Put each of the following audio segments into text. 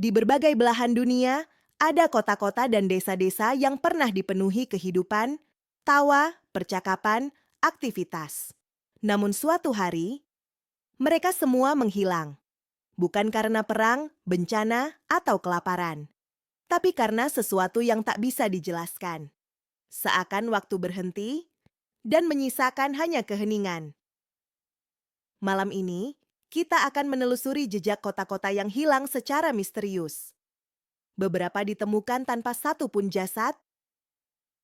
Di berbagai belahan dunia, ada kota-kota dan desa-desa yang pernah dipenuhi kehidupan, tawa, percakapan, aktivitas. Namun suatu hari, mereka semua menghilang. Bukan karena perang, bencana, atau kelaparan, tapi karena sesuatu yang tak bisa dijelaskan. Seakan waktu berhenti dan menyisakan hanya keheningan. Malam ini, kita akan menelusuri jejak kota-kota yang hilang secara misterius. Beberapa ditemukan tanpa satu pun jasad,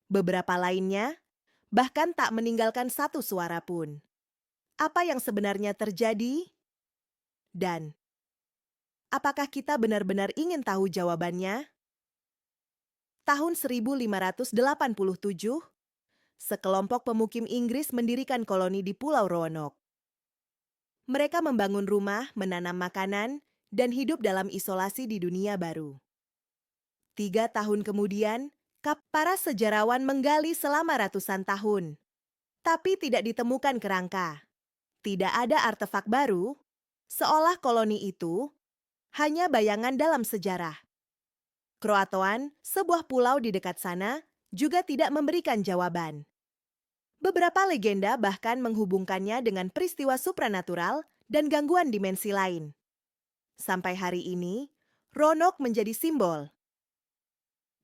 beberapa lainnya bahkan tak meninggalkan satu suara pun. Apa yang sebenarnya terjadi? Dan apakah kita benar-benar ingin tahu jawabannya? Tahun 1587, sekelompok pemukim Inggris mendirikan koloni di Pulau Roanoke. Mereka membangun rumah, menanam makanan, dan hidup dalam isolasi di dunia baru. 3 tahun kemudian, para sejarawan menggali selama ratusan tahun. Tapi tidak ditemukan kerangka. Tidak ada artefak baru, seolah koloni itu hanya bayangan dalam sejarah. Croatoan, sebuah pulau di dekat sana, juga tidak memberikan jawaban. Beberapa legenda bahkan menghubungkannya dengan peristiwa supranatural dan gangguan dimensi lain. Sampai hari ini, Roanoke menjadi simbol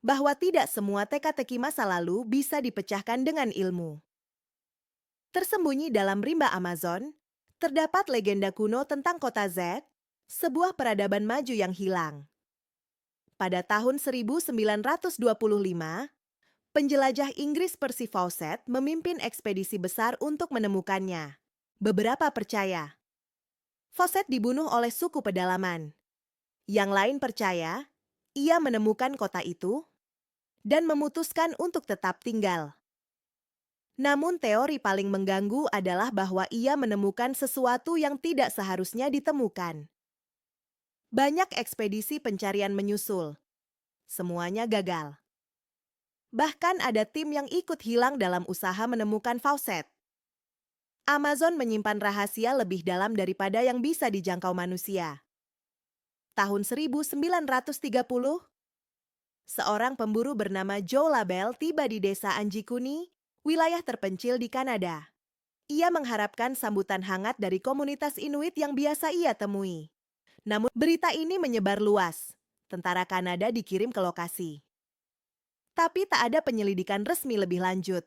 bahwa tidak semua teka-teki masa lalu bisa dipecahkan dengan ilmu. Tersembunyi dalam rimba Amazon, terdapat legenda kuno tentang kota Z, sebuah peradaban maju yang hilang. Pada tahun 1925, penjelajah Inggris Percy Fawcett memimpin ekspedisi besar untuk menemukannya. Beberapa percaya Fawcett dibunuh oleh suku pedalaman. Yang lain percaya ia menemukan kota itu dan memutuskan untuk tetap tinggal. Namun teori paling mengganggu adalah bahwa ia menemukan sesuatu yang tidak seharusnya ditemukan. Banyak ekspedisi pencarian menyusul. Semuanya gagal. Bahkan ada tim yang ikut hilang dalam usaha menemukan Fawcett. Amazon menyimpan rahasia lebih dalam daripada yang bisa dijangkau manusia. Tahun 1930, seorang pemburu bernama Joe Labelle tiba di desa Anjikuni, wilayah terpencil di Kanada. Ia mengharapkan sambutan hangat dari komunitas Inuit yang biasa ia temui. Namun berita ini menyebar luas. Tentara Kanada dikirim ke lokasi. Tapi tak ada penyelidikan resmi lebih lanjut.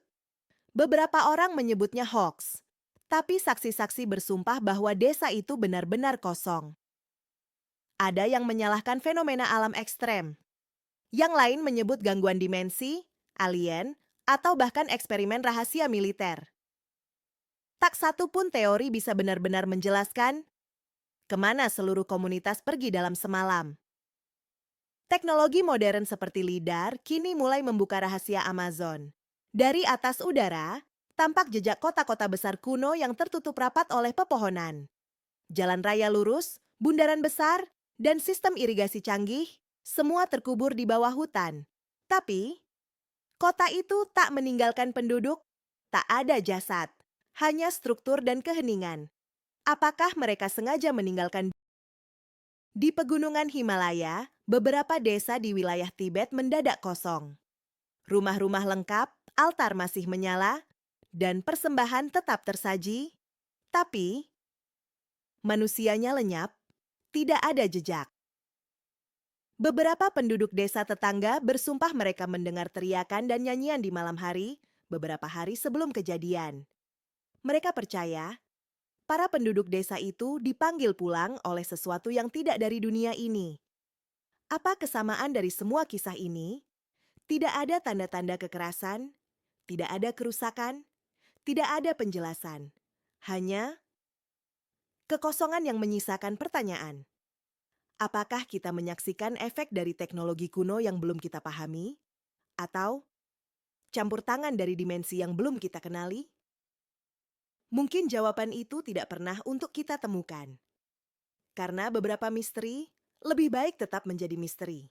Beberapa orang menyebutnya hoax. Tapi saksi-saksi bersumpah bahwa desa itu benar-benar kosong. Ada yang menyalahkan fenomena alam ekstrem. Yang lain menyebut gangguan dimensi, alien, atau bahkan eksperimen rahasia militer. Tak satu pun teori bisa benar-benar menjelaskan kemana seluruh komunitas pergi dalam semalam. Teknologi modern seperti lidar kini mulai membuka rahasia Amazon. Dari atas udara, tampak jejak kota-kota besar kuno yang tertutup rapat oleh pepohonan. Jalan raya lurus, bundaran besar, dan sistem irigasi canggih, semua terkubur di bawah hutan. Tapi, kota itu tak meninggalkan penduduk, tak ada jasad, hanya struktur dan keheningan. Apakah mereka sengaja meninggalkan? Di pegunungan Himalaya, beberapa desa di wilayah Tibet mendadak kosong. Rumah-rumah lengkap, altar masih menyala, dan persembahan tetap tersaji, tapi manusianya lenyap, tidak ada jejak. Beberapa penduduk desa tetangga bersumpah mereka mendengar teriakan dan nyanyian di malam hari, beberapa hari sebelum kejadian. Mereka percaya para penduduk desa itu dipanggil pulang oleh sesuatu yang tidak dari dunia ini. Apa kesamaan dari semua kisah ini? Tidak ada tanda-tanda kekerasan, tidak ada kerusakan, tidak ada penjelasan. Hanya kekosongan yang menyisakan pertanyaan. Apakah kita menyaksikan efek dari teknologi kuno yang belum kita pahami? Atau campur tangan dari dimensi yang belum kita kenali? Mungkin jawaban itu tidak pernah untuk kita temukan. Karena beberapa misteri lebih baik tetap menjadi misteri.